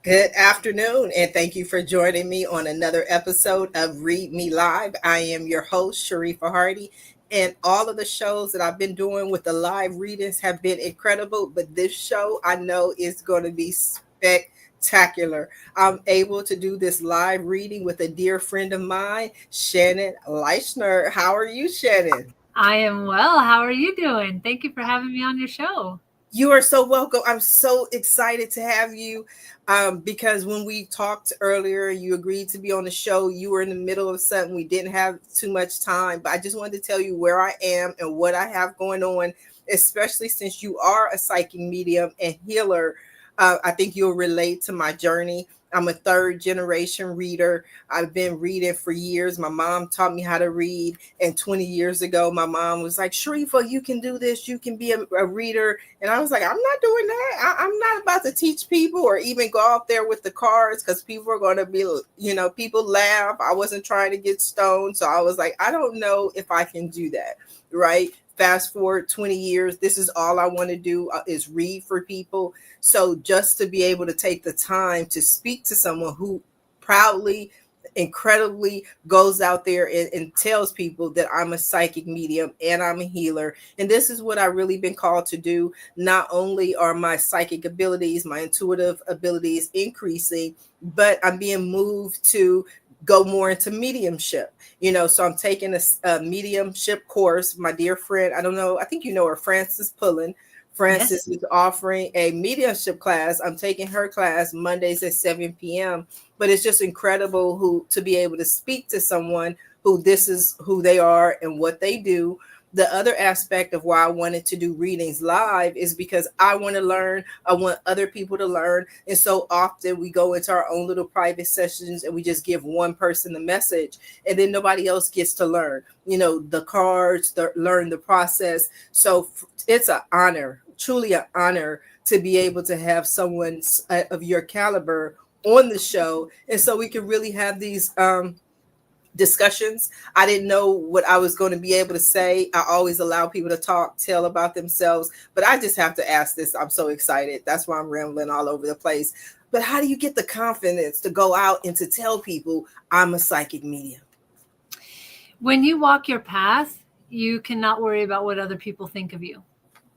Good afternoon, and thank you for joining me on another episode of Read Me Live. I am your host, Sharifah Hardie, and all of the shows that I've been doing with the live readings have been incredible, but this show I know is going to be spectacular. I'm able to do this live reading with a dear friend of mine, Shannon Leischner. How are you, Shannon? I am well. How are you doing? Thank you for having me on your show. You are so welcome. I'm so excited to have you because when we talked earlier, you agreed to be on the show. You were in the middle of something. We didn't have too much time, but I just wanted to tell you where I am and what I have going on, especially since you are a psychic medium and healer. I think you'll relate to my journey. I'm a third generation reader. I've been reading for years. My mom taught me how to read. And 20 years ago, my mom was like, Sharifa, you can do this. You can be a reader. And I was like, I'm not doing that. I'm not about to teach people or even go out there with the cards because people are going to be, people laugh. I wasn't trying to get stoned. So I was like, I don't know if I can do that. Right. Fast forward 20 years. This is all I want to do is read for people. So just to be able to take the time to speak to someone who proudly, incredibly goes out there and tells people that I'm a psychic medium and I'm a healer. And this is what I really been called to do. Not only are my psychic abilities, my intuitive abilities increasing, but I'm being moved to go more into mediumship. So I'm taking a mediumship course. My dear friend, I don't know, I think you know her, Frances Pullen. Frances Yes. is offering a mediumship class. I'm taking her class Mondays at 7 p.m. But it's just incredible to be able to speak to someone who this is who they are and what they do. The other aspect of why I wanted to do readings live is because I want to learn. I want other people to learn. And so often we go into our own little private sessions and we just give one person the message and then nobody else gets to learn, the cards, learn the process. So it's an honor, truly an honor to be able to have someone of your caliber on the show. And so we can really have these discussions. I didn't know what I was going to be able to say. I always allow people to talk, tell about themselves, but I just have to ask this. I'm so excited. That's why I'm rambling all over the place. But how do you get the confidence to go out and to tell people I'm a psychic medium? When you walk your path, you cannot worry about what other people think of you.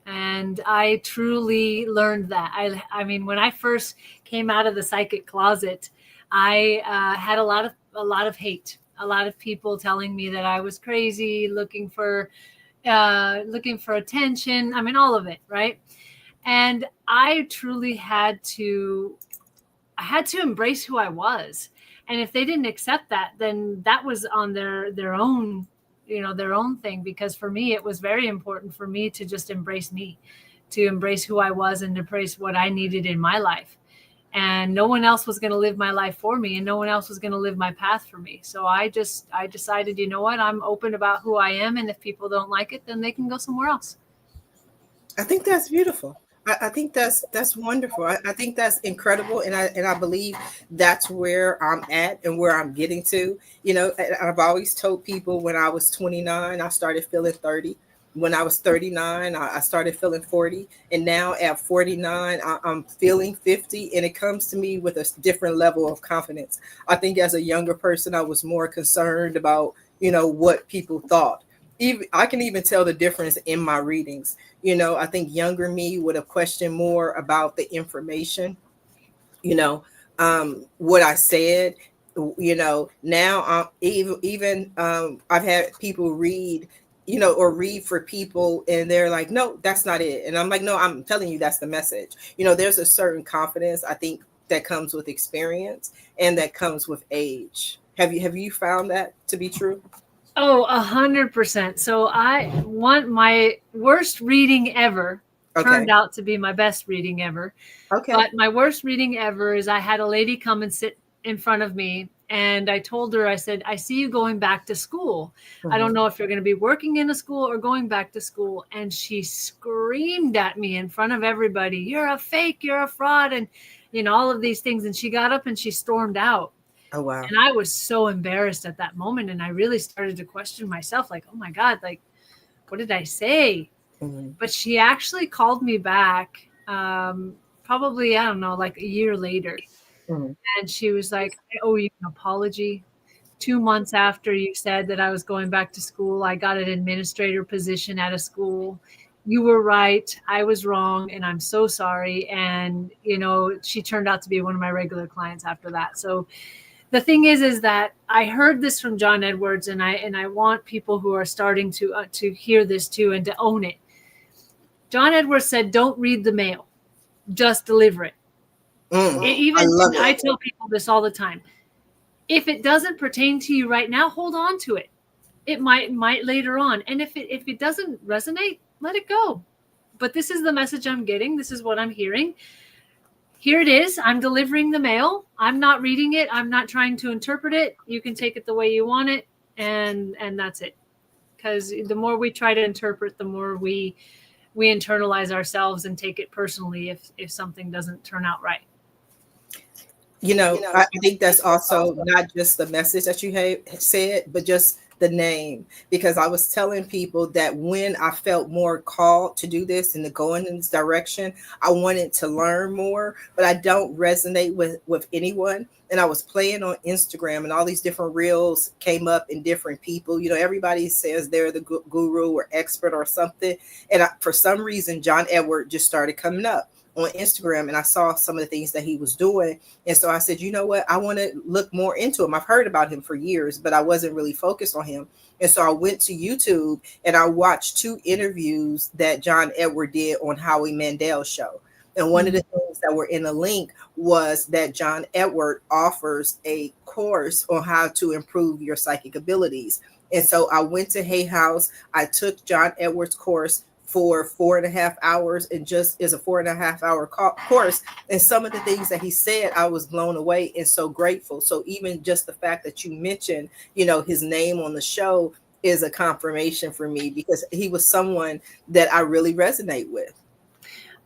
And I truly learned that. I mean, when I first came out of the psychic closet, I had a lot of hate. A lot of people telling me that I was crazy, looking for attention. I mean, all of it, right? And I truly had to embrace who I was. And if they didn't accept that, then that was on their own, their own thing. Because for me, it was very important for me to just embrace me, to embrace who I was and embrace what I needed in my life. And no one else was going to live my life for me, and no one else was going to live my path for me. So I decided, you know what, I'm open about who I am. And if people don't like it, then they can go somewhere else. I think that's beautiful. I think that's wonderful. I think that's incredible, and I believe that's where I'm at and where I'm getting to. I've always told people when I was 29, I started feeling 30. When I was 39, I started feeling 40, and now at 49, I'm feeling 50, and it comes to me with a different level of confidence. I think as a younger person, I was more concerned about what people thought. Even I can even tell the difference in my readings. I think younger me would have questioned more about the information, you know, what I said. Now even I've had people read, or read for people, and they're like, "No, that's not it," and I'm like, "No, I'm telling you, that's the message." There's a certain confidence I think that comes with experience and that comes with age. Have you found that to be true? Oh, 100%. So I want my worst reading ever turned Okay. out to be my best reading ever. Okay. But my worst reading ever is I had a lady come and sit in front of me, and I told her, I said, I see you going back to school. I don't Mhm. know if you're going to be working in a school or going back to school. And she screamed at me in front of everybody, "You're a fake, you're a fraud," and all of these things. And she got up and she stormed out. Oh wow. And I was so embarrassed at that moment. And I really started to question myself, like, oh my God, like, what did I say? Mhm. But she actually called me back, probably, I don't know, like a year later. Mhm. And she was like, I owe you an apology. 2 months after you said that I was going back to school, I got an administrator position at a school. You were right. I was wrong. And I'm so sorry. And, she turned out to be one of my regular clients after that. So the thing is that I heard this from John Edwards, and I want people who are starting to hear this too and to own it. John Edwards said, don't read the mail, just deliver it. I love it. I tell people this all the time. If it doesn't pertain to you right now, hold on to it. It might later on. And if it doesn't resonate, let it go. But this is the message I'm getting. This is what I'm hearing. Here it is. I'm delivering the mail. I'm not reading it. I'm not trying to interpret it. You can take it the way you want it. And that's it. Because the more we try to interpret, the more we internalize ourselves and take it personally if something doesn't turn out right. I think that's also not just the message that you said, but just the name. Because I was telling people that when I felt more called to do this and to go in this direction, I wanted to learn more, but I don't resonate with anyone. And I was playing on Instagram, and all these different reels came up in different people. Everybody says they're the guru or expert or something. And for some reason, John Edward just started coming up on Instagram, and I saw some of the things that he was doing. And so I said, you know what? I want to look more into him. I've heard about him for years, but I wasn't really focused on him. And so I went to YouTube and I watched 2 interviews that John Edward did on Howie Mandel's show. And one of the things that were in the link was that John Edward offers a course on how to improve your psychic abilities. And so I went to Hay House. I took John Edward's course for 4.5 hours, and just is a 4.5 hour course. And some of the things that he said, I was blown away and so grateful. So even just the fact that you mentioned, his name on the show is a confirmation for me, because he was someone that I really resonate with.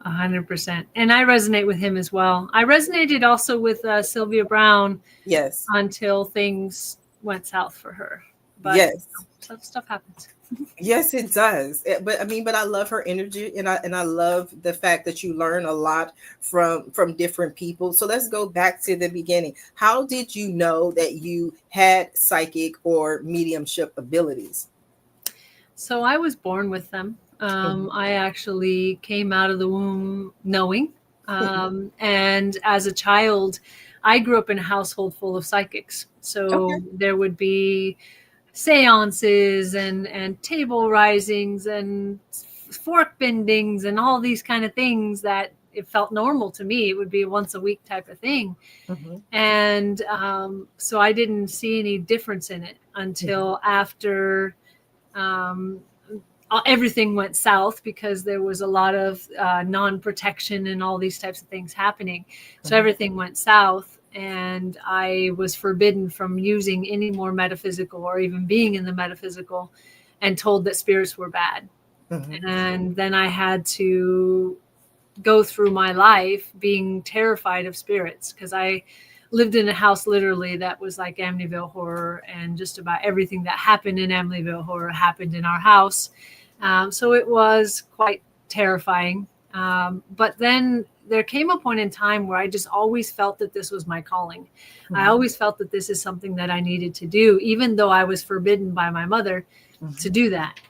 100%. And I resonate with him as well. I resonated also with Sylvia Brown. Yes. Until things went south for her. But yes. Stuff happens. Yes, it does. But I love her energy, and I love the fact that you learn a lot from different people. So let's go back to the beginning. How did you know that you had psychic or mediumship abilities? So I was born with them. I actually came out of the womb knowing. And as a child, I grew up in a household full of psychics. So there would be seances and table risings and fork bendings and all these kind of things that it felt normal to me. It would be a once a week type of thing. And so I didn't see any difference in it until after everything went south, because there was a lot of non-protection and all these types of things happening. So everything went south. And I was forbidden from using any more metaphysical or even being in the metaphysical, and told that spirits were bad. And then I had to go through my life being terrified of spirits, because I lived in a house literally that was like Amityville Horror, and just about everything that happened in Amityville Horror happened in our house. So it was quite terrifying. But then there came a point in time where I just always felt that this was my calling. I always felt that this is something that I needed to do, even though I was forbidden by my mother to do that.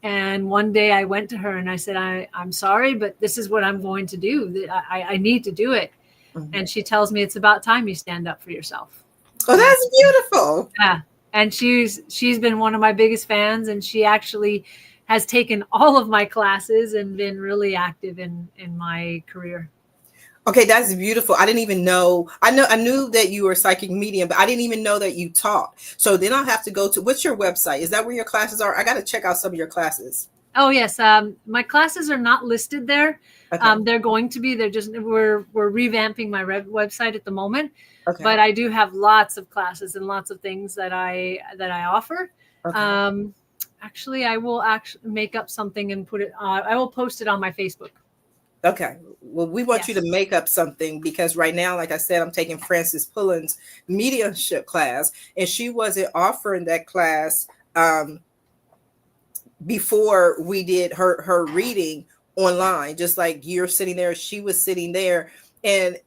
And one day I went to her and I said, I'm sorry, but this is what I'm going to do. I need to do it. And she tells me, it's about time you stand up for yourself. Oh, that's beautiful. Yeah. And she's been one of my biggest fans, and she actually has taken all of my classes and been really active in my career. Okay, that's beautiful. I didn't even know. I knew that you were a psychic medium, but I didn't even know that you taught. So then I'll have to go to, what's your website? Is that where your classes are? I got to check out some of your classes. Oh yes, my classes are not listed there. They're going to be. They're just we're revamping my website at the moment. But I do have lots of classes and lots of things that I offer. Actually, I will make up something and put it on. I will post it on my Facebook. Okay. Well, we want you to make up something, because right now, like I said, I'm taking Frances Pullen's mediumship class, and she wasn't offering that class before we did her reading online. Just like you're sitting there, she was sitting there. And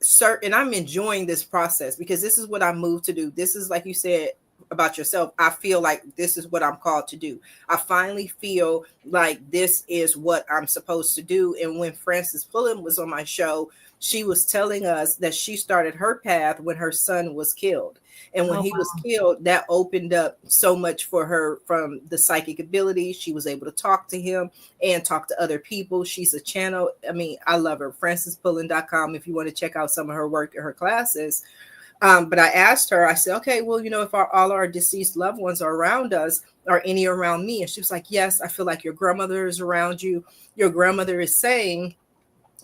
I'm enjoying this process because this is what I moved to do. This is, like you said about yourself, I feel like this is what I'm called to do. I finally feel like this is what I'm supposed to do. And when Frances Pullen was on my show, she was telling us that she started her path when her son was killed. And when he was killed, that opened up so much for her from the psychic ability. She was able to talk to him and talk to other people. She's a channel. I mean, I love her. FrancesPullen.com if you want to check out some of her work and her classes. But I asked her, I said, okay, well, if all our deceased loved ones are around us, are any around me? And she was like, yes, I feel like your grandmother is around you. Your grandmother is saying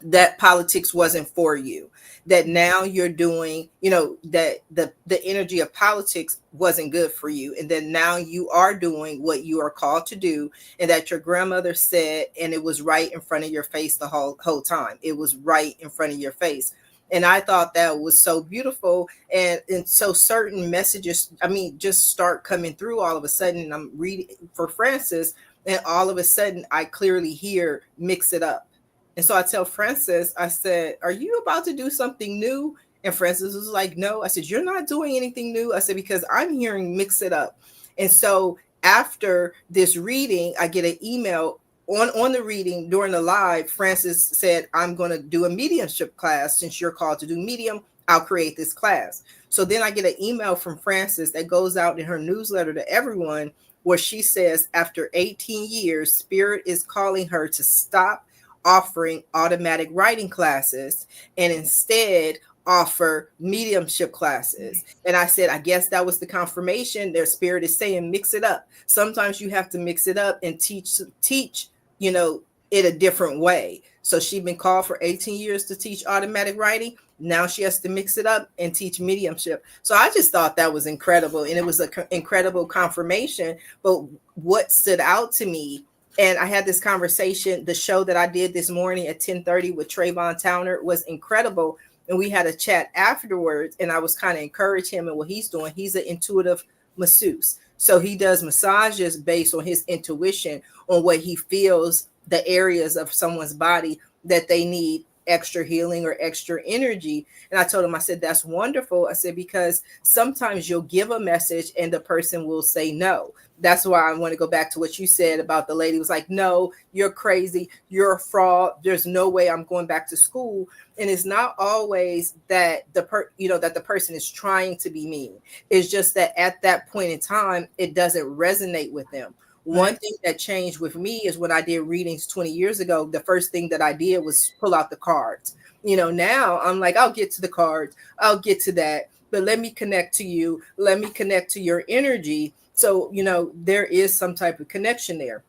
that politics wasn't for you, that now you're doing, that the energy of politics wasn't good for you. And then now you are doing what you are called to do. And that your grandmother said, and it was right in front of your face the whole time. It was right in front of your face. And I thought that was so beautiful. And so certain messages, just start coming through all of a sudden. I'm reading for Frances, and all of a sudden I clearly hear mix it up. And so I tell Frances, I said, are you about to do something new? And Frances was like, no. I said, you're not doing anything new. I said, because I'm hearing mix it up. And so after this reading, I get an email on the reading during the live. Frances said, I'm going to do a mediumship class. Since you're called to do medium, I'll create this class. So then I get an email from Frances that goes out in her newsletter to everyone, where she says, after 18 years, Spirit is calling her to stop offering automatic writing classes and instead offer mediumship classes. And I said, I guess that was the confirmation. Their Spirit is saying, mix it up. Sometimes you have to mix it up and teach, it a different way. So she'd been called for 18 years to teach automatic writing. Now she has to mix it up and teach mediumship. So I just thought that was incredible. And it was an incredible confirmation. But what stood out to me, and I had this conversation, the show that I did this morning at 10:30 with Trayvon Towner was incredible. And we had a chat afterwards, and I was kind of encouraging him in what he's doing. He's an intuitive masseuse. So he does massages based on his intuition, on what he feels, the areas of someone's body that they need extra healing or extra energy. And I told him, I said, that's wonderful. I said, because sometimes you'll give a message and the person will say no. That's why I want to go back to what you said about the lady was like, no, you're crazy. You're a fraud. There's no way I'm going back to school. And it's not always that that the person is trying to be mean. It's just that at that point in time, it doesn't resonate with them. One thing that changed with me is when I did readings 20 years ago, the first thing that I did was pull out the cards. Now I'm like, I'll get to the cards. I'll get to that. But let me connect to you. Let me connect to your energy. So, there is some type of connection there.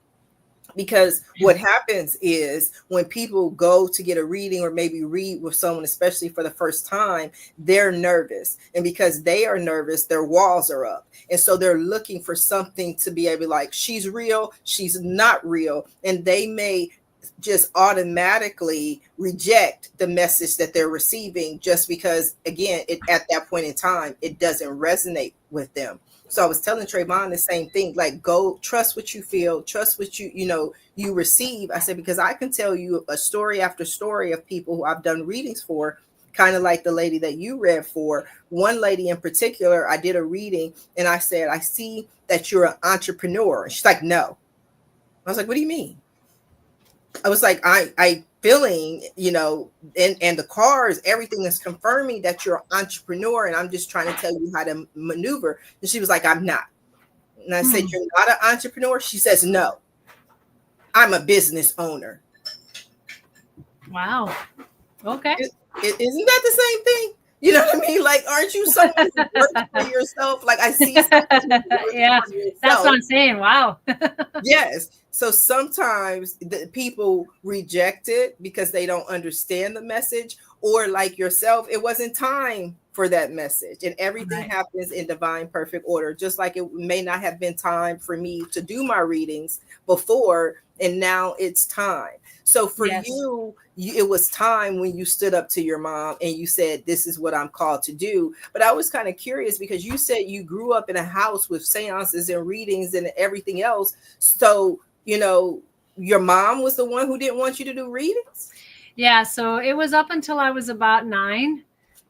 Because what happens is when people go to get a reading or maybe read with someone, especially for the first time, they're nervous. And because they are nervous, their walls are up. And so they're looking for something to be able to like, she's real, she's not real. And they may just automatically reject the message that they're receiving just because, again, at that point in time, it doesn't resonate with them. So I was telling Trayvon the same thing, like, go trust what you feel, trust what you receive. I said, because I can tell you a story after story of people who I've done readings for, kind of like the lady that you read for. One lady in particular, I did a reading and I said, I see that you're an entrepreneur. And she's like, no. I was like, what do you mean? I was like, I feeling, and the cards, everything is confirming that you're an entrepreneur. And I'm just trying to tell you how to maneuver. And she was like, I'm not. And I said, you're not an entrepreneur? She says, no, I'm a business owner. Wow. Okay. Isn't that the same thing? You know what I mean? Like, aren't you someone who works for yourself? Like, I see yeah, that's what I'm saying. Wow. Yes. So sometimes the people reject it because they don't understand the message, or like yourself, it wasn't time for that message. And everything happens in divine perfect order, just like it may not have been time for me to do my readings before, and now it's time. So for you, it was time when you stood up to your mom and you said, this is what I'm called to do. But I was kind of curious because you said you grew up in a house with seances and readings and everything else. So, your mom was the one who didn't want you to do readings? Yeah, so it was up until I was about 9.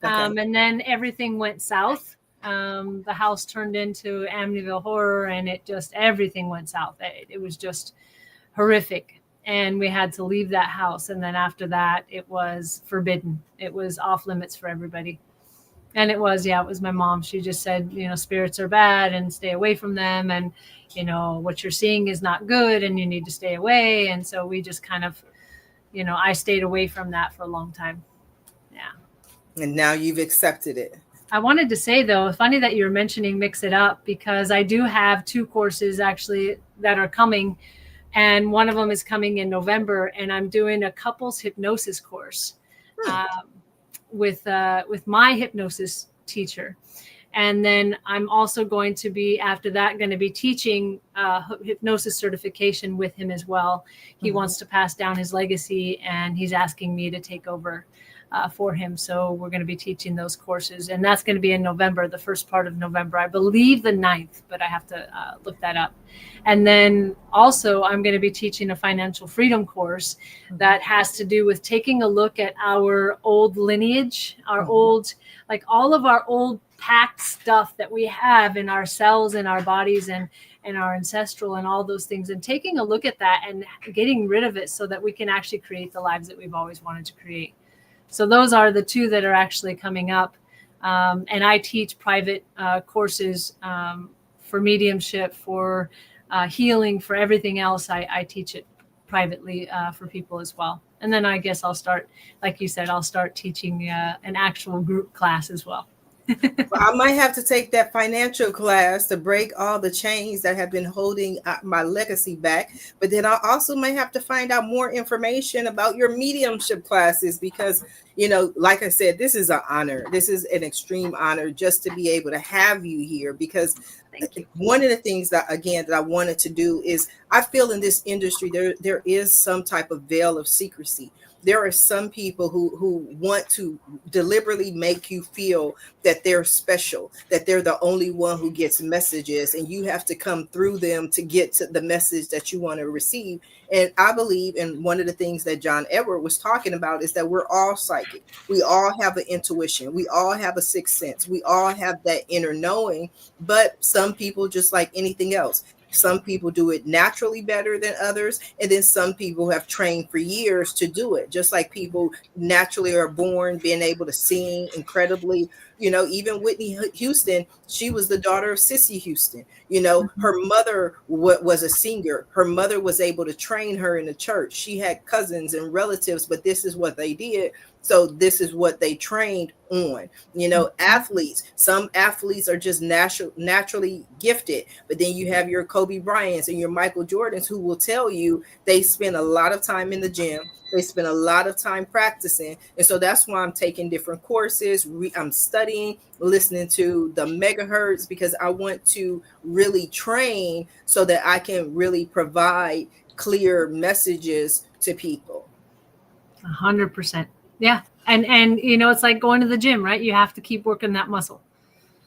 Okay. And then everything went south. The house turned into Amityville Horror, and everything went south. It was just horrific. And we had to leave that house. And then after that, it was forbidden. It was off limits for everybody. And it was my mom. She just said, spirits are bad and stay away from them. And, what you're seeing is not good and you need to stay away. And so we just kind of, I stayed away from that for a long time. Yeah. And now you've accepted it. I wanted to say, though, funny that you were mentioning Mix It Up, because I do have 2 courses actually that are coming. And one of them is coming in November, and I'm doing a couples hypnosis course with my hypnosis teacher. And then I'm also going to be, after that, going to be teaching hypnosis certification with him as well. He wants to pass down his legacy, and he's asking me to take over for him. So we're going to be teaching those courses, and that's going to be in November, the first part of November, I believe the 9th, but I have to look that up. And then also I'm going to be teaching a financial freedom course that has to do with taking a look at our old lineage, our old, like all of our old packed stuff that we have in our cells, in our bodies, and our ancestral and all those things, and taking a look at that and getting rid of it so that we can actually create the lives that we've always wanted to create. So those are the 2 that are actually coming up. And I teach private courses for mediumship, for healing, for everything else. I teach it privately for people as well. And then I guess I'll start, like you said, I'll start teaching an actual group class as well. Well, I might have to take that financial class to break all the chains that have been holding my legacy back. But then I also might have to find out more information about your mediumship classes, because, like I said, this is an honor. This is an extreme honor just to be able to have you here, because one of the things that I wanted to do is, I feel in this industry, there is some type of veil of secrecy. There are some people who want to deliberately make you feel that they're special, that they're the only one who gets messages, and you have to come through them to get to the message that you want to receive. And I believe, and one of the things that John Edward was talking about, is that we're all psychic. We all have an intuition. We all have a sixth sense. We all have that inner knowing, but some people, just like anything else, some people do it naturally better than others. And then some people have trained for years to do it. Just like people naturally are born being able to sing incredibly. Even Whitney Houston, she was the daughter of Cissy Houston. Her mother was a singer. Her mother was able to train her in the church. She had cousins and relatives, but this is what they did. So this is what they trained on. Athletes, some athletes are just naturally gifted, but then you have your Kobe Bryants and your Michael Jordans who will tell you they spend a lot of time in the gym. They spend a lot of time practicing. And so that's why I'm taking different courses. I'm studying, listening to the megahertz, because I want to really train so that I can really provide clear messages to people. 100%. Yeah. And it's like going to the gym, right? You have to keep working that muscle.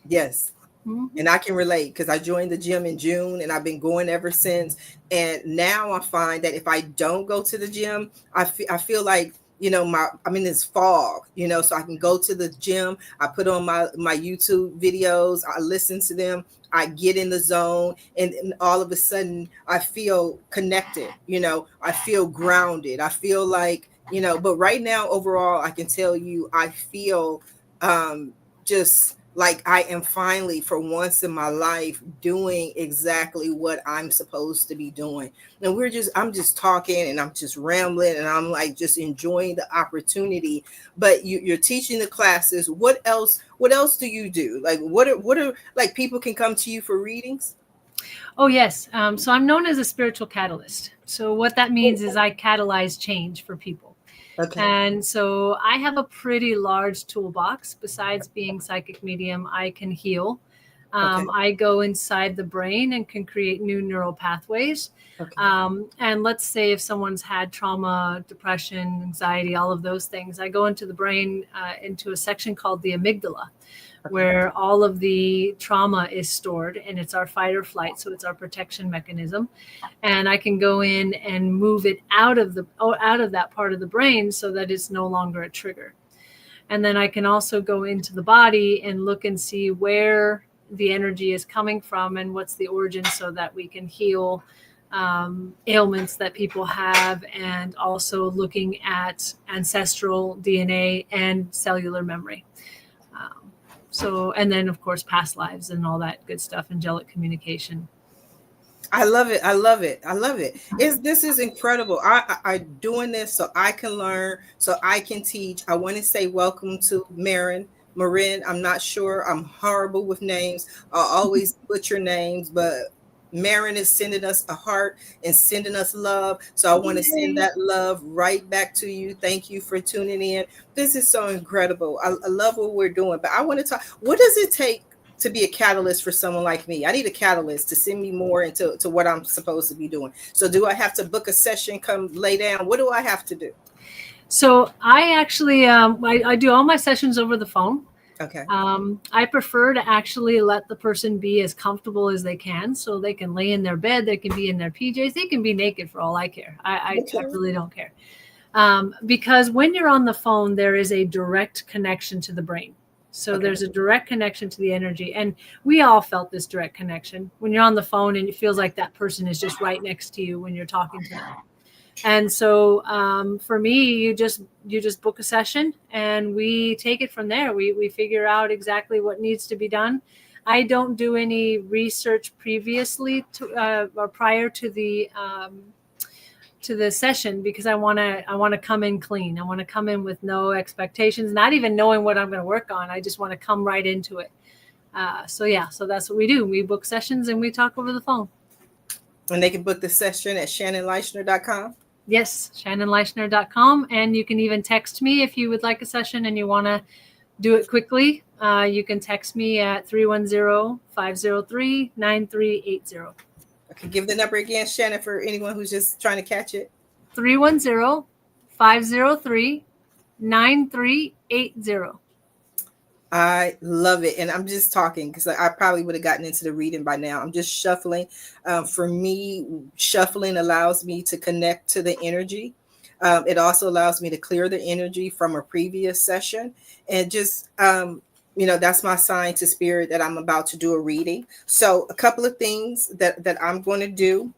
Yes. And I can relate, because I joined the gym in June and I've been going ever since. And now I find that if I don't go to the gym, I feel like, I'm in this fog, so I can go to the gym. I put on my YouTube videos. I listen to them. I get in the zone, and all of a sudden I feel connected. I feel grounded. I feel like, but right now, overall, I can tell you, I feel just like I am finally, for once in my life, doing exactly what I'm supposed to be doing. And I'm just talking and I'm just rambling, and I'm like just enjoying the opportunity. But you're teaching the classes. What else do you do? Like, what are like, people can come to you for readings? Oh, yes. So I'm known as a spiritual catalyst. So what that means is I catalyze change for people. Okay. And so I have a pretty large toolbox. Besides being psychic medium, I can heal. Okay. I go inside the brain and can create new neural pathways. Okay. And let's say if someone's had trauma, depression, anxiety, all of those things, I go into the brain, into a section called the amygdala, where all of the trauma is stored, and it's our fight or flight. So it's our protection mechanism. And I can go in and move it out of that part of the brain so that it's no longer a trigger. And then I can also go into the body and look and see where the energy is coming from and what's the origin, so that we can heal ailments that people have, and also looking at ancestral DNA and cellular memory. And then of course past lives and all that good stuff, angelic communication. I love it. I love it. I love it. This is incredible. I doing this so I can learn, so I can teach. I want to say welcome to Marin. I'm not sure. I'm horrible with names. I always butcher names, but Marin is sending us a heart and sending us love. So I want to send that love right back to you. Thank you for tuning in. This is so incredible. I love what we're doing, but I want to talk. What does it take to be a catalyst for someone like me? I need a catalyst to send me more into what I'm supposed to be doing. So do I have to book a session, come lay down? What do I have to do? So I actually, I do all my sessions over the phone. Okay. I prefer to actually let the person be as comfortable as they can, so they can lay in their bed, they can be in their PJs, they can be naked for all I care. I really don't care. Because when you're on the phone, there is a direct connection to the brain. So there's a direct connection to the energy. And we all felt this direct connection when you're on the phone, and it feels like that person is just right next to you when you're talking to them. And so for me, you just book a session and we take it from there. We figure out exactly what needs to be done. I don't do any research previously or prior to the session, because I want to come in clean. I want to come in with no expectations, not even knowing what I'm going to work on. I just want to come right into it. So that's what we do. We book sessions and we talk over the phone. And they can book the session at shannonleischner.com. Yes, shannonleischner.com. And you can even text me if you would like a session and you want to do it quickly. You can text me at 310-503-9380. Okay, give the number again, Shannon, for anyone who's just trying to catch it. 310-503-9380. I love it. And I'm just talking because I probably would have gotten into the reading by now. I'm just shuffling. For me, shuffling allows me to connect to the energy. It also allows me to clear the energy from a previous session. And just, that's my sign to spirit that I'm about to do a reading. So a couple of things that I'm going to do,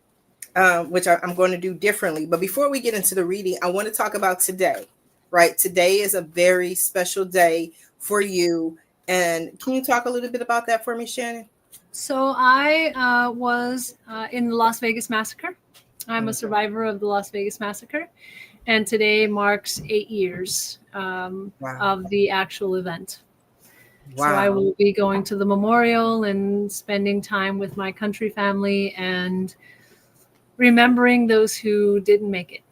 which I'm going to do differently. But before we get into the reading, I want to talk about today, right? Today is a very special day for you. And can you talk a little bit about that for me, Shannon? So I was in the Las Vegas Massacre. I'm a survivor of the Las Vegas Massacre. And today marks 8 years of the actual event. Wow. So I will be going to the memorial and spending time with my country family and remembering those who didn't make it.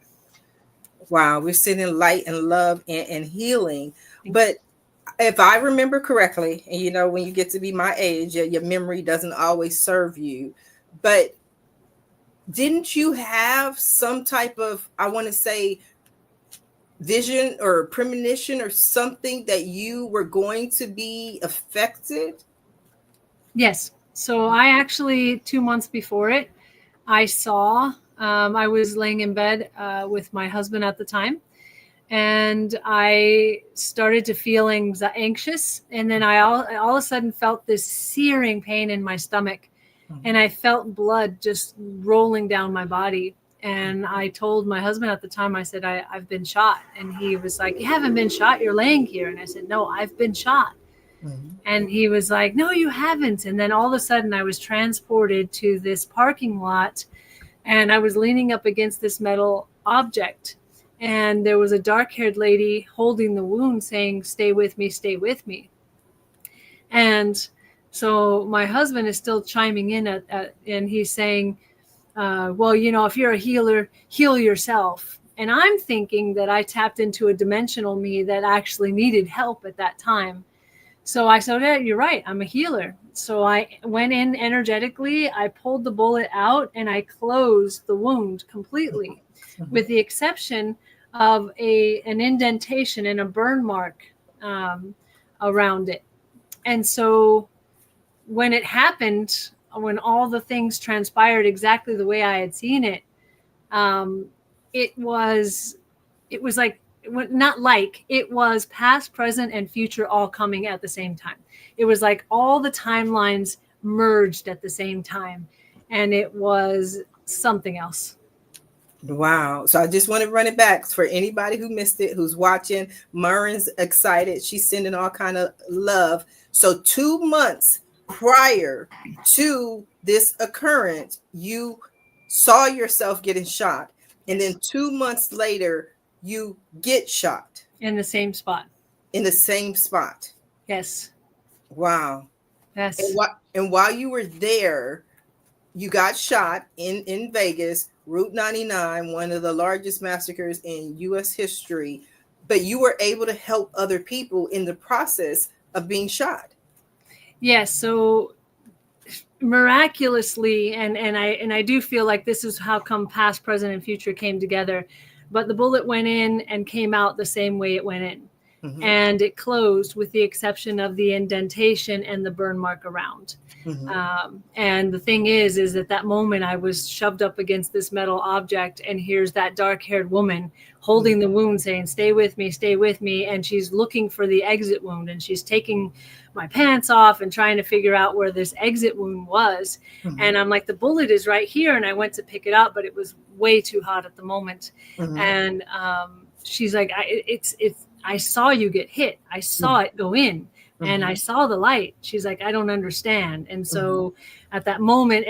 Wow. We're sending light and love and healing. But if I remember correctly, and when you get to be my age, your memory doesn't always serve you. But didn't you have some type of, I want to say, vision or premonition or something that you were going to be affected? Yes. So I actually, 2 months before it, I saw, I was laying in bed with my husband at the time. And I started to feel anxious. And then I all of a sudden felt this searing pain in my stomach. And I felt blood just rolling down my body. And I told my husband at the time, I said, I've been shot. And he was like, you haven't been shot. You're laying here. And I said, no, I've been shot. Mm-hmm. And he was like, no, you haven't. And then all of a sudden I was transported to this parking lot. And I was leaning up against this metal object. And there was a dark-haired lady holding the wound saying, stay with me, stay with me. And so my husband is still chiming in and he's saying, well, if you're a healer, heal yourself. And I'm thinking that I tapped into a dimensional me that actually needed help at that time. So I said, yeah, you're right. I'm a healer. So I went in energetically. I pulled the bullet out and I closed the wound completely, with the exception of an indentation and a burn mark around it. And so when it happened, when all the things transpired exactly the way I had seen it, it was like, not like, it was past, present, and future all coming at the same time. It was like all the timelines merged at the same time, and it was something else. Wow. So I just want to run it back for anybody who missed it, who's watching. Murren's excited. She's sending all kind of love. So 2 months prior to this occurrence, you saw yourself getting shot. And then 2 months later, you get shot. In the same spot. In the same spot. Yes. Wow. Yes. And while you were there, you got shot in Vegas, Route 99, one of the largest massacres in U.S. history. But you were able to help other people in the process of being shot. Yes. So miraculously, and I do feel like this is how come past, present, and future came together. But the bullet went in and came out the same way it went in. Mm-hmm. And it closed, with the exception of the indentation and the burn mark around. Mm-hmm. And the thing is at that moment I was shoved up against this metal object, and here's that dark-haired woman holding mm-hmm. the wound, saying, stay with me. And she's looking for the exit wound, and she's taking my pants off and trying to figure out where this exit wound was. Mm-hmm. And I'm like, the bullet is right here. And I went to pick it up, but it was way too hot at the moment. Mm-hmm. And she's like, I saw you get hit. I saw it go in, mm-hmm. and I saw the light. She's like, I don't understand. And so mm-hmm. at that moment,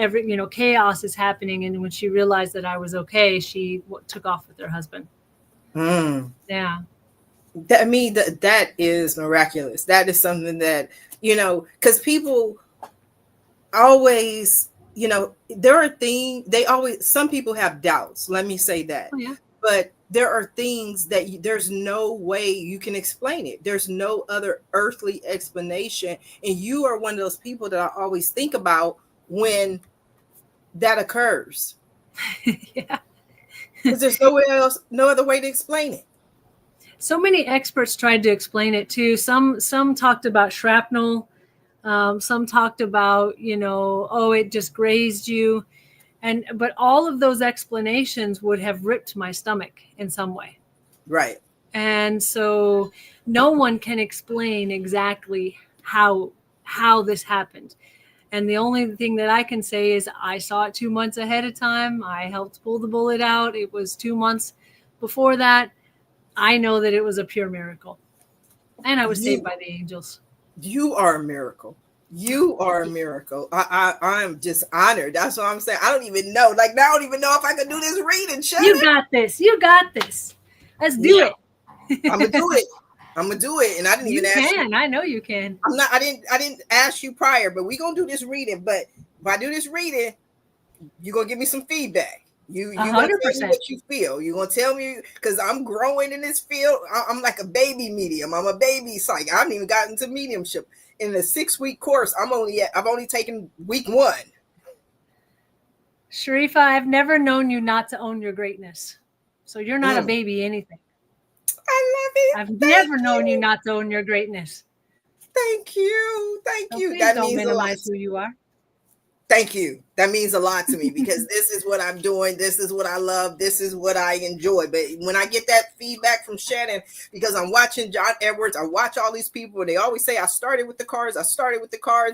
chaos is happening. And when she realized that I was okay, she took off with her husband. Mm. Yeah. That is miraculous. That is something that, because people always, there are things some people have doubts. Let me say that. Oh, yeah. But there are things that there's no way you can explain it. There's no other earthly explanation. And you are one of those people that I always think about when that occurs. Yeah. Because there's no other way to explain it. So many experts tried to explain it too. Some talked about shrapnel. Some talked about, it just grazed you. But all of those explanations would have ripped my stomach in some way. Right. And so no one can explain exactly how this happened. And the only thing that I can say is I saw it 2 months ahead of time. I helped pull the bullet out. It was 2 months before that. I know that it was a pure miracle. And I was saved by the angels. You are a miracle. You are a miracle. I'm just honored. That's what I'm saying. I don't even know. Like, now I don't even know if I can do this reading. You got this. Let's do it. I'm gonna do it. And I didn't even ask you. I know you can. I didn't ask you prior, but we're gonna do this reading. But if I do this reading, you're gonna give me some feedback. You gonna tell me what you feel. You're gonna tell me, because I'm growing in this field. I'm like a baby medium. I'm a baby psychic. I haven't even gotten to mediumship. In the 6-week course, I've only taken week 1. Sharifah, I've never known you not to own your greatness. So you're not a baby anything. I love it. I've never known you not to own your greatness. Thank you. Please don't minimize who you are. Thank you. That means a lot to me, because this is what I'm doing. This is what I love. This is what I enjoy. But when I get that feedback from Shannon, because I'm watching John Edwards, I watch all these people, and they always say, I started with the cards.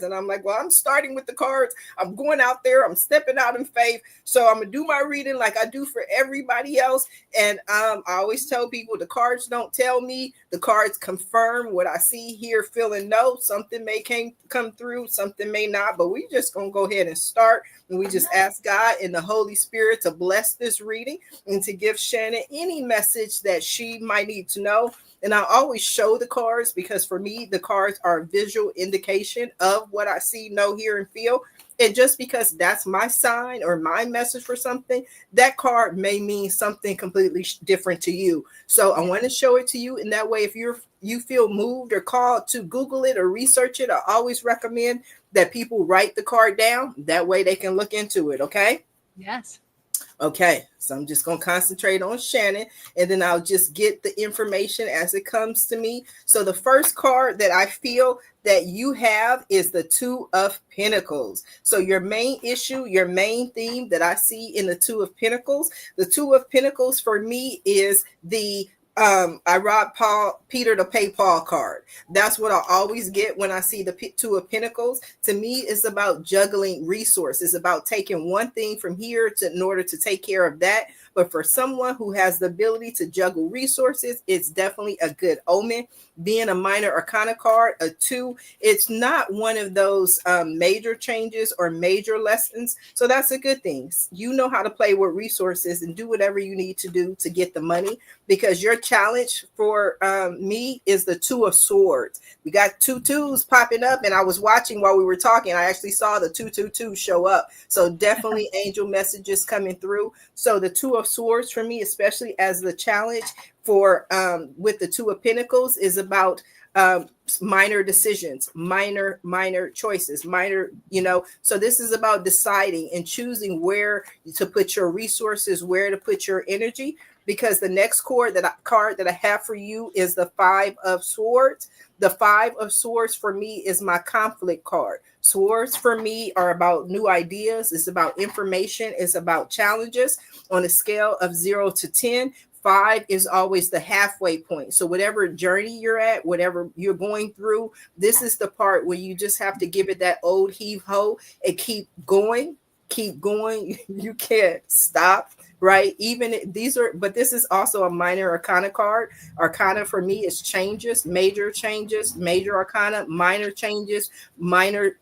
And I'm like, well, I'm starting with the cards. I'm going out there. I'm stepping out in faith. So I'm going to do my reading like I do for everybody else. And I always tell people, the cards don't tell me. The cards confirm what I see, hear, feel, and know. Something may come through, something may not, but we just going to go ahead and start. And we just ask God and the Holy Spirit to bless this reading and to give Shannon any message that she might need to know. And I always show the cards, because for me, the cards are a visual indication of what I see, know, hear, and feel. And just because that's my sign or my message for something, that card may mean something completely different to you. So I want to show it to you in that way. If you're you feel moved or called to Google it or research it, I always recommend that people write the card down. That way they can look into it. Okay. Yes. Okay, so I'm just going to concentrate on Shannon, and then I'll just get the information as it comes to me. So the first card that I feel that you have is the Two of Pentacles. So your main issue, your main theme that I see in the Two of Pentacles, the Two of Pentacles for me is the I robbed Peter to pay Paul card. That's what I always get when I see the Two of Pentacles. To me, it's about juggling resources. It's about taking one thing from here in order to take care of that. But for someone who has the ability to juggle resources, it's definitely a good omen. Being a minor arcana card, a 2, it's not one of those major changes or major lessons. So that's a good thing. You know how to play with resources and do whatever you need to do to get the money, because your challenge for me is the Two of Swords. We got 2 2s popping up, and I was watching while we were talking. I actually saw the 222 show up. So definitely angel messages coming through. So the Two of Swords for me, especially as the challenge for with the Two of Pentacles, is about minor decisions, minor choices, minor, so this is about deciding and choosing where to put your resources, where to put your energy, because the next card that I have for you is the Five of Swords. The Five of Swords for me is my conflict card. Swords for me are about new ideas. It's about information. It's about challenges on a scale of 0 to 10. 5 is always the halfway point. So whatever journey you're at, whatever you're going through, this is the part where you just have to give it that old heave ho and keep going. You can't stop, right? But this is also a minor arcana card. Arcana for me is changes, major arcana, minor changes, minor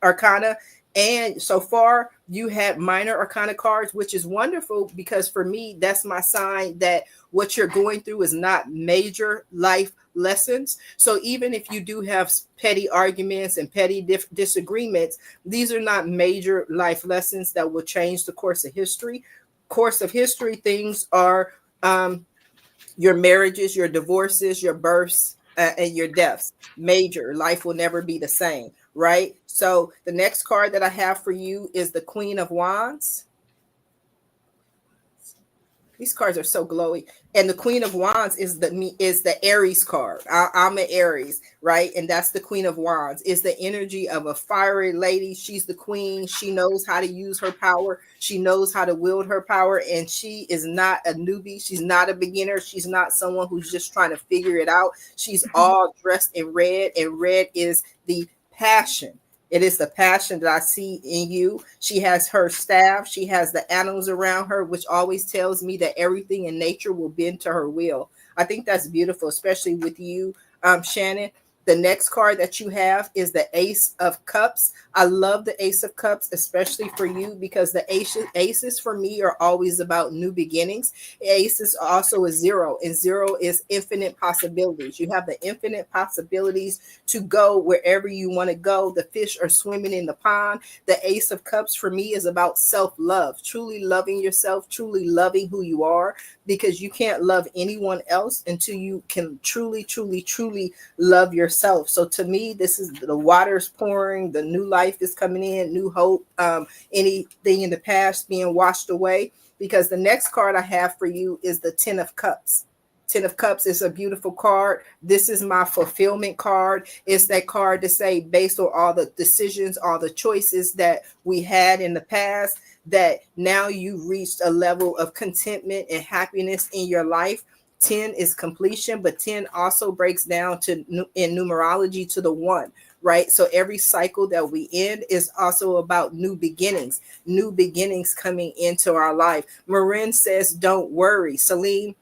arcana. And so far, you had minor arcana cards, which is wonderful, because for me, that's my sign that what you're going through is not major life lessons. So even if you do have petty arguments and petty disagreements, these are not major life lessons that will change the course of history. Things are your marriages, your divorces, your births, and your deaths. Major life will never be the same, right? So the next card that I have for you is the Queen of Wands. These cards are so glowy. And the Queen of Wands is the Aries card. I'm an Aries, right? And that's the Queen of Wands. Is the energy of a fiery lady. She's the queen. She knows how to use her power. She knows how to wield her power. And she is not a newbie. She's not a beginner. She's not someone who's just trying to figure it out. She's all dressed in red, and red is the passion. It is the passion that I see in you. She has her staff. She has the animals around her, which always tells me that everything in nature will bend to her will. I think that's beautiful, especially with you, Shannon. The next card that you have is the Ace of Cups. I love the Ace of Cups, especially for you, because the aces for me are always about new beginnings. Ace is also a 0, and 0 is infinite possibilities. You have the infinite possibilities to go wherever you want to go. The fish are swimming in the pond. The Ace of Cups for me is about self-love, truly loving yourself, truly loving who you are, because you can't love anyone else until you can truly love yourself. So to me, this is the water's pouring, the new life is coming in, new hope, anything in the past being washed away. Because the next card I have for you is the 10 of Cups. 10 of Cups is a beautiful card. This is my fulfillment card. It's that card to say, based on all the decisions, all the choices that we had in the past, that now you've reached a level of contentment and happiness in your life. 10 is completion, but 10 also breaks down to in numerology to the 1, right? So every cycle that we end is also about new beginnings coming into our life. Marin says, don't worry. Celine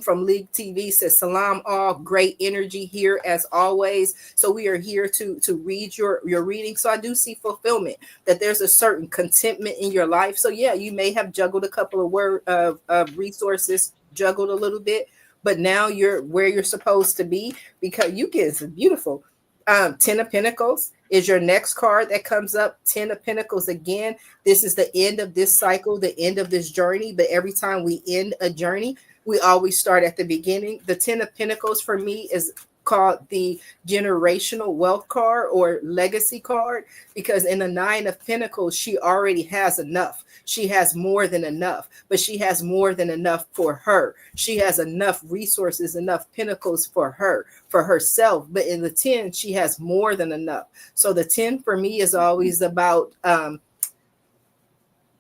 from League TV says, salam, all great energy here as always. So we are here to read your reading. So I do see fulfillment, that there's a certain contentment in your life. So yeah, you may have juggled a couple of resources, juggled a little bit, but now you're where you're supposed to be, because you get some beautiful 10 of Pentacles is your next card that comes up. 10 of Pentacles again. This is the end of this cycle, the end of this journey. But every time we end a journey, We always start at the beginning. The 10 of Pentacles for me is called the generational wealth card or legacy card, because in the 9 of Pentacles, she already has enough. She has more than enough, but she has more than enough for her. She has enough resources, enough pentacles for her, for herself. But in the 10, she has more than enough. So the 10 for me is always about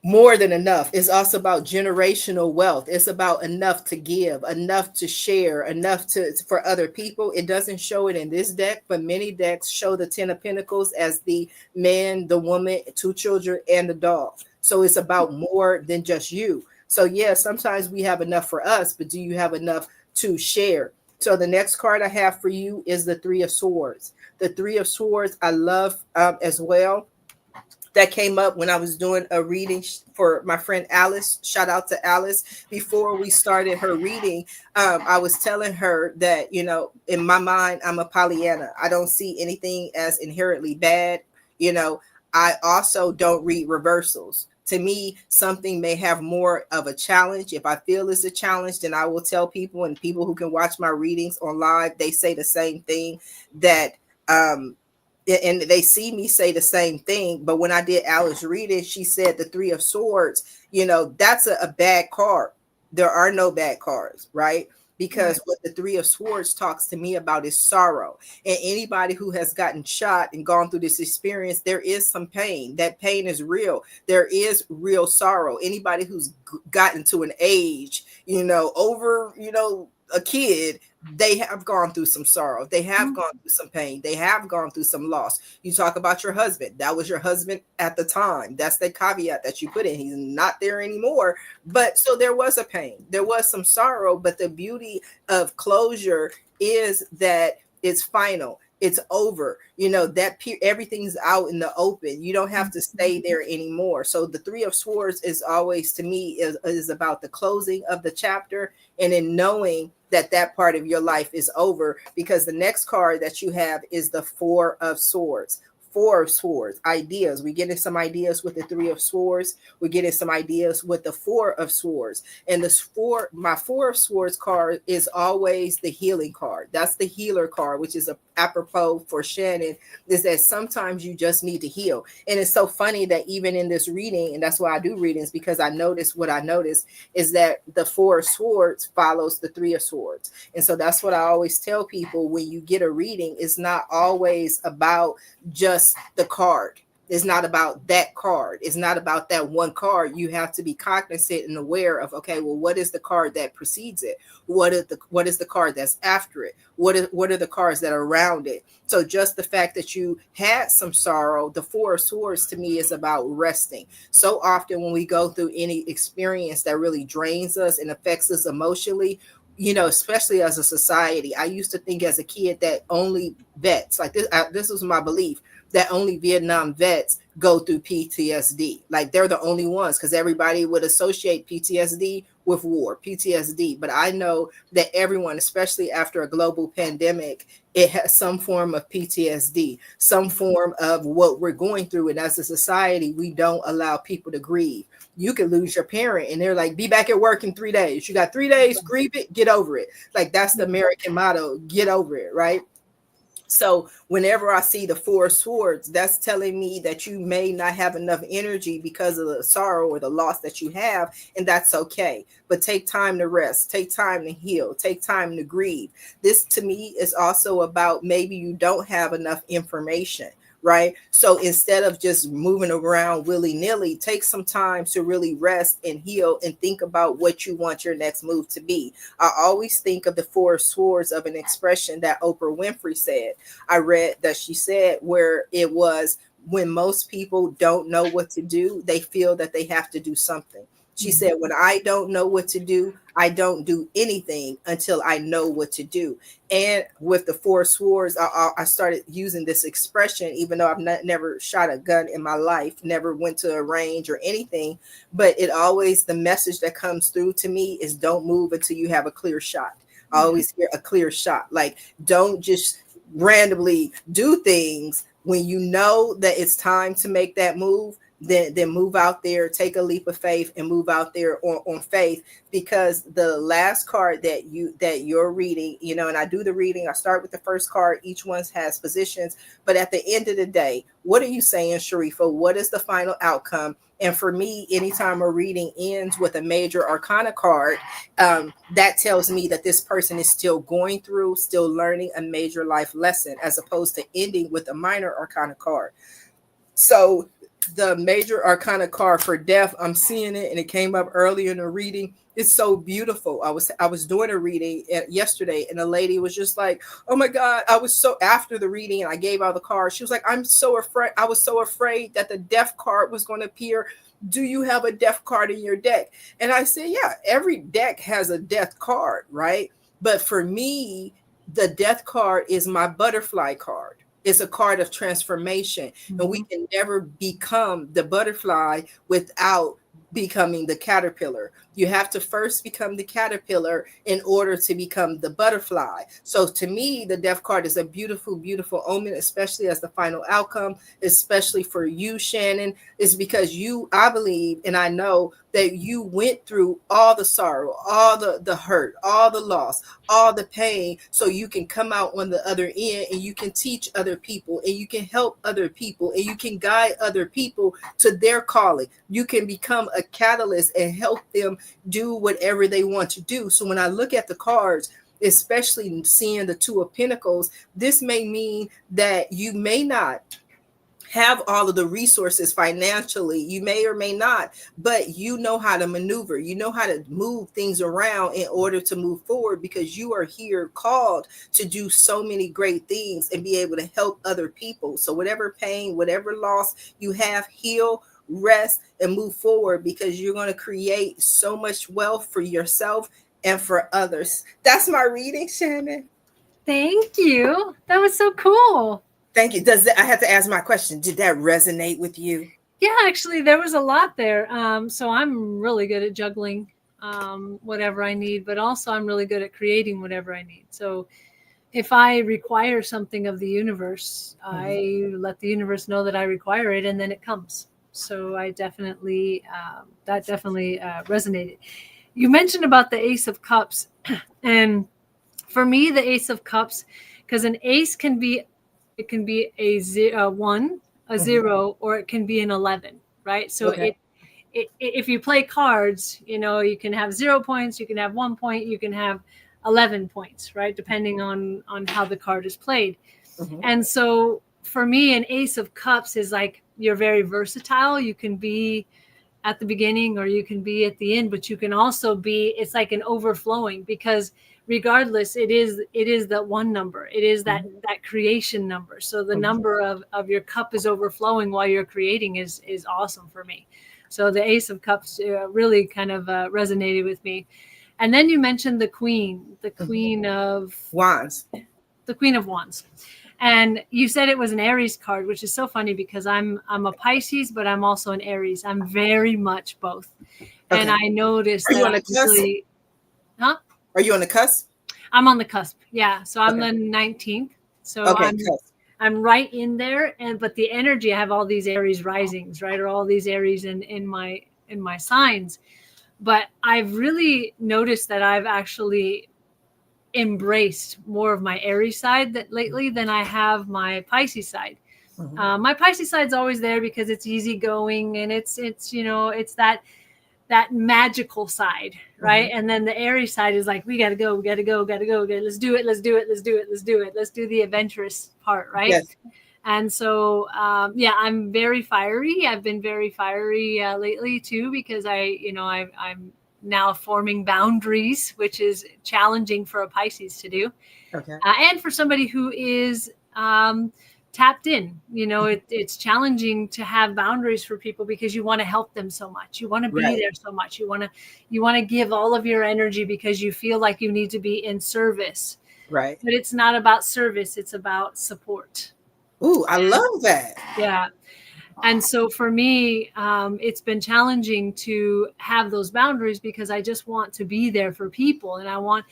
more than enough. It's also about generational wealth. It's about enough to give, enough to share, enough to for other people. It doesn't show it in this deck, but many decks show the 10 of Pentacles as the man, the woman, 2 children, and the dog. So it's about more than just you. So yeah, sometimes we have enough for us, but do you have enough to share? So the next card I have for you is the 3 of Swords. The 3 of Swords I love as well. That came up when I was doing a reading for my friend Alice. Shout out to Alice. Before we started her reading, I was telling her that, you know, in my mind, I'm a Pollyanna. I don't see anything as inherently bad. You know, I also don't read reversals. To me, something may have more of a challenge. If I feel it's a challenge, then I will tell people, and people who can watch my readings on live, they say the same thing, that and they see me say the same thing. But when I did Alice reading, she said the 3 of Swords, you know, that's a bad card. There are no bad cards, right? Because what the 3 of Swords talks to me about is sorrow. And anybody who has gotten shot and gone through this experience, there is some pain. That pain is real. There is real sorrow. Anybody who's gotten to an age, you know, over, you know, a kid, they have gone through some sorrow. They have gone through some pain. They have gone through some loss. You talk about your husband. That was your husband at the time. That's the caveat that you put in. He's not there anymore. But so there was a pain. There was some sorrow. But the beauty of closure is that it's final. It's over. You know, that everything's out in the open. You don't have to stay there anymore. So the 3 of Swords is always, to me, is about the closing of the chapter, and in knowing that that part of your life is over, because the next card that you have is the 4 of Swords. 4 of Swords, ideas. We're getting some ideas with the 3 of Swords. We're getting some ideas with the 4 of Swords. And my 4 of Swords card is always the healing card. That's the healer card, which is apropos for Shannon, is that sometimes you just need to heal. And it's so funny that even in this reading, and that's why I do readings, because I noticed what I noticed is that the 4 of Swords follows the 3 of Swords. And so that's what I always tell people: when you get a reading, it's not always about just the card. It's not about that card. It's not about that one card. You have to be cognizant and aware of, okay, well, what is the card that precedes it? What is the card that's after it? What are the cards that are around it? So just the fact that you had some sorrow, the 4 of Swords to me is about resting. So often when we go through any experience that really drains us and affects us emotionally, you know, especially as a society, I used to think as a kid that only vets, like this was my belief, that only Vietnam vets go through PTSD. Like they're the only ones, because everybody would associate PTSD with war, PTSD. But I know that everyone, especially after a global pandemic, it has some form of PTSD, some form of what we're going through. And as a society, we don't allow people to grieve. You can lose your parent and they're like, be back at work in 3 days. You got 3 days, grieve it, get over it. Like that's the American motto, get over it, right? So whenever I see the 4 of Swords, that's telling me that you may not have enough energy because of the sorrow or the loss that you have, and that's okay. But take time to rest, take time to heal, take time to grieve. This to me is also about maybe you don't have enough information, right? So instead of just moving around willy-nilly, take some time to really rest and heal and think about what you want your next move to be. I always think of the 4 of Swords of an expression that Oprah Winfrey said. I read that she said where it was, when most people don't know what to do, they feel that they have to do something. She said, when I don't know what to do, I don't do anything until I know what to do. And with the 4 of Swords, I started using this expression, even though I've never shot a gun in my life, never went to a range or anything. But it always, the message that comes through to me is don't move until you have a clear shot. I always hear a clear shot. Like, don't just randomly do things When you know that it's time to make that move, then move out there, take a leap of faith and move out there on faith. Because the last card that you're reading, you know, and I do the reading, I start with the first card, each one has positions, but at the end of the day, what are you saying, Sharifah? What is the final outcome? And for me, anytime a reading ends with a major arcana card, that tells me that this person is still going through, still learning a major life lesson, as opposed to ending with a minor arcana card. So the major arcana card for death, I'm seeing it, and it came up earlier in the reading. It's so beautiful. I was doing a reading yesterday, and a lady was just like, "Oh my God!" I was so, after the reading, and I gave out the card. She was like, "I'm so afraid. I was so afraid that the death card was going to appear. Do you have a death card in your deck?" And I said, "Yeah, every deck has a death card, right? But for me, the death card is my butterfly card. It's a card of transformation. Mm-hmm. And we can never become the butterfly without becoming the caterpillar. You have to first become the caterpillar in order to become the butterfly. So to me, the death card is a beautiful, beautiful omen, especially as the final outcome, especially for you, Shannon, is because you, I believe, and I know that you went through all the sorrow, all the hurt, all the loss, all the pain, so you can come out on the other end and you can teach other people and you can help other people and you can guide other people to their calling. You can become a catalyst and help them do whatever they want to do. So when I look at the cards, especially seeing the Two of Pentacles, this may mean that you may not have all of the resources financially, you may or may not, but you know how to maneuver, you know how to move things around in order to move forward, because you are here called to do so many great things and be able to help other people. So whatever pain, whatever loss you have, heal, rest, and move forward, because you're going to create so much wealth for yourself and for others. That's my reading, Shannon. Thank you. That was so cool. Thank you. I have to ask my question? Did that resonate with you? Yeah, actually, there was a lot there. So I'm really good at juggling whatever I need, but also I'm really good at creating whatever I need. So if I require something of the universe, I let the universe know that I require it, and then it comes. So I definitely, that definitely resonated. You mentioned about the Ace of Cups. And for me, the Ace of Cups, because an ace can be, it can be a 1, a 0, or it can be an 11, right? So if you play cards, you know, you can have 0 points, you can have 1 point, you can have 11 points, right? Depending on how the card is played. And so for me, an Ace of Cups is like, you're very versatile. You can be at the beginning or you can be at the end, but you can also be, it's like an overflowing, because regardless, it is that one number. It is that creation number. So the number of your cup is overflowing while you're creating is awesome for me. So the Ace of Cups really kind of resonated with me. And then you mentioned the Queen of Wands. The Queen of Wands. And you said it was an Aries card, which is so funny because I'm a Pisces, but I'm also an Aries. I'm very much both. Okay. And I noticed Are you on the cusp? Huh? Are you on the cusp? I'm on the cusp. Yeah. So I'm the 19th. So I'm right in there. But the energy, I have all these Aries risings, right? Or all these Aries in my signs. But I've really noticed that I've actually embraced more of my Aries side lately than I have my Pisces side. My Pisces side's always there because it's easygoing and it's you know, it's that magical side, right? And then the Aries side is like, we gotta go, let's do it, let's do the adventurous part, right? Yes. And so I'm very fiery. I've been very fiery lately too, because I'm now forming boundaries, which is challenging for a Pisces to do. Okay. And for somebody who is tapped in, you know, it's challenging to have boundaries for people because you want to help them so much. You want to be there so much. You want to give all of your energy because you feel like you need to be in service. Right. But it's not about service. It's about support. Ooh, I love that. Yeah. And so for me, it's been challenging to have those boundaries because I just want to be there for people. And I want,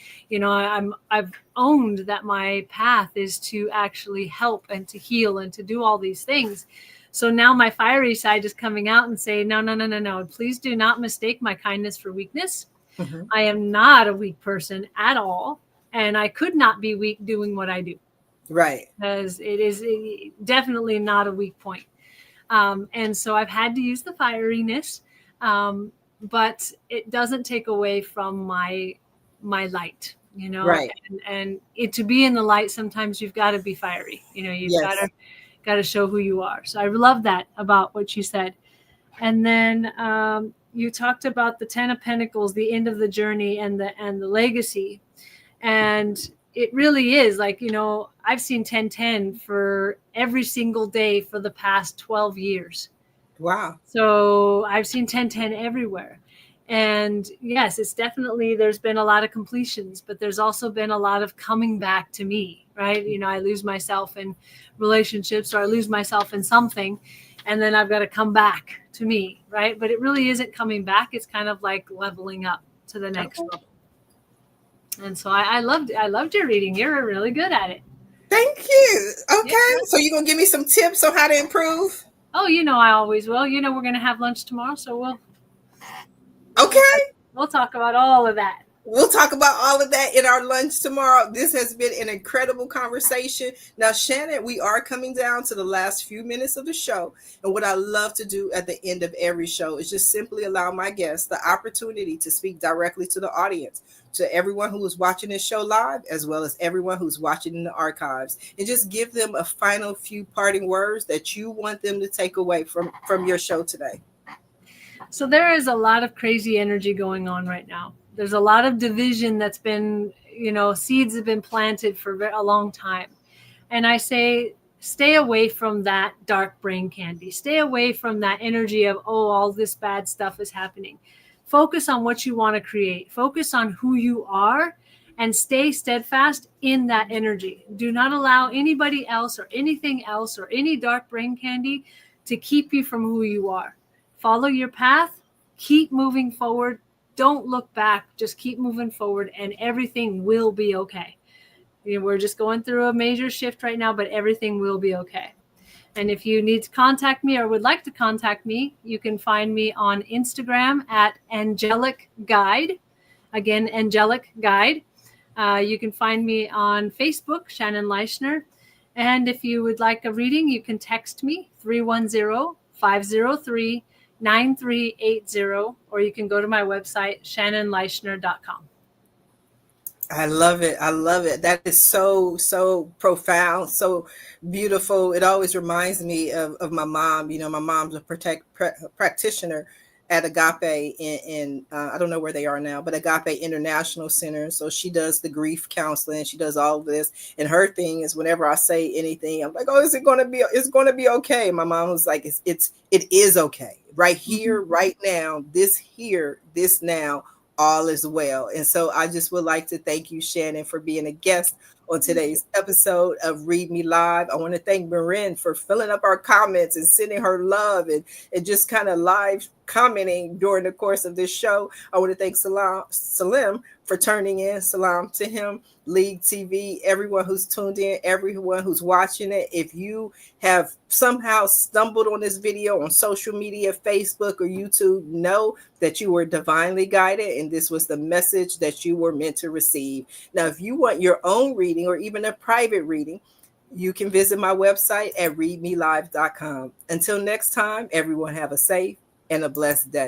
I've owned that my path is to actually help and to heal and to do all these things. So now my fiery side is coming out and saying, no. Please do not mistake my kindness for weakness. Mm-hmm. I am not a weak person at all. And I could not be weak doing what I do. Right. Because it is definitely not a weak point. And so I've had to use the fieriness, but it doesn't take away from my light, Right. And to be in the light, sometimes you've got to be fiery, you've yes. got to show who you are. So I love that about what you said. And then you talked about the 10 of Pentacles, the end of the journey and the legacy. And it really is like, I've seen 1010 for every single day for the past 12 years. Wow. So I've seen 1010 everywhere. And yes, it's definitely, there's been a lot of completions, but there's also been a lot of coming back to me, right? I lose myself in relationships or I lose myself in something, and then I've got to come back to me, right? But it really isn't coming back. It's kind of like leveling up to the next level. And so I loved your reading. You're really good at it. Thank you. Okay. Yeah. So you're going to give me some tips on how to improve? Oh, I always will. We're going to have lunch tomorrow, so we'll talk about all of that. We'll talk about all of that in our lunch tomorrow. This has been an incredible conversation. Now, Shannon, we are coming down to the last few minutes of the show. And what I love to do at the end of every show is just simply allow my guests the opportunity to speak directly to the audience, to everyone who is watching this show live, as well as everyone who's watching in the archives, and just give them a final few parting words that you want them to take away from your show today. So there is a lot of crazy energy going on right now. There's a lot of division that's been, seeds have been planted for a long time. And I say, stay away from that dark brain candy. Stay away from that energy of, all this bad stuff is happening. Focus on what you want to create. Focus on who you are and stay steadfast in that energy. Do not allow anybody else or anything else or any dark brain candy to keep you from who you are. Follow your path. Keep moving forward. Don't look back. Just keep moving forward and everything will be okay. We're just going through a major shift right now, but everything will be okay. And if you need to contact me or would like to contact me, you can find me on Instagram at Angelic Guide. Again, Angelic Guide. You can find me on Facebook, Shannon Leischner. And if you would like a reading, you can text me 310-503-9380, or you can go to my website, shannonleischner.com. I love it. I love it. That is so, so profound, so beautiful. It always reminds me of my mom. My mom's a practitioner at Agape in I don't know where they are now, but Agape International Center. So she does the grief counseling. She does all of this. And her thing is whenever I say anything, I'm like, it's going to be okay. My mom was like, it is okay. Right here, right now, this now, all is well. And so I just would like to thank you, Shannon, for being a guest on today's episode of Read Me Live. I want to thank Marin for filling up our comments and sending her love and just kind of live commenting during the course of this show. I want to thank Salim for turning in. Salam to him, League TV, everyone who's tuned in, everyone who's watching it. If you have somehow stumbled on this video on social media, Facebook or YouTube, know that you were divinely guided and this was the message that you were meant to receive. Now, if you want your own reading or even a private reading, you can visit my website at readmelive.com. Until next time, everyone have a safe and a blessed day.